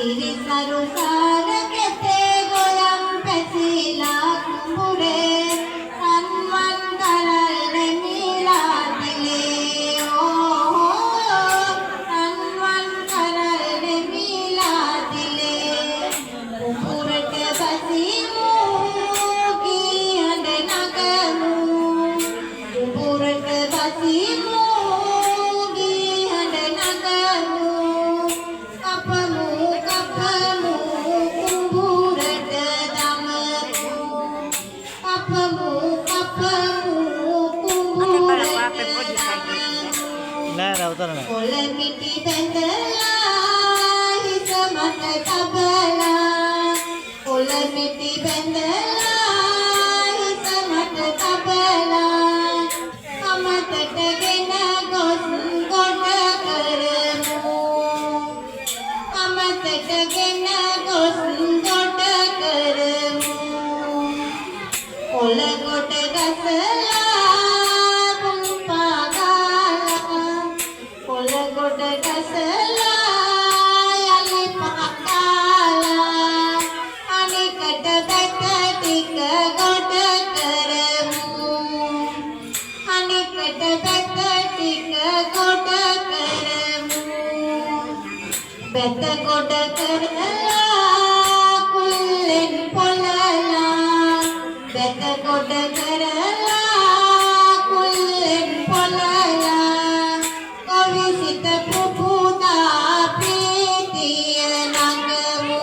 පිරිසරු සාරකෙතේ ගොයම් පැසිලා කුඹුරේ සන්වන් කරල් දෙමිලා දිලේ සන්වන් කරල් දෙමිලා දිලේ කුඹුරට බසිමු ගී හඬ නගමු කුඹුරට බසිමු කොළමිටි බැඳලා හිස මත තබලා කොළමිටි බැඳලා හිස මත තබලා අමතටගෙන ගොස් ගොඩ කරමු අමතටගෙන ගොස් ගොඩ කරමු කොළ ගොඩ ගසලා ගොඩ ගසලා යලි පහකාලා අනිකට බැට ටික ගොඩ කරමු අනිකට බැට ටික ගොඩ කරමු බැට ගොඩ කරලා කුල්ලෙන් පොළලා බැට ගොඩ කරලා කුල්ලෙන් පොළලා සිත පුපුදා ප්‍රීතිය නගමු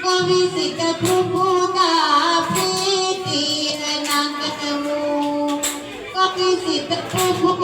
කවි සිත පුපුදා ප්‍රීතිය නගමු කවි සිත පුපුදා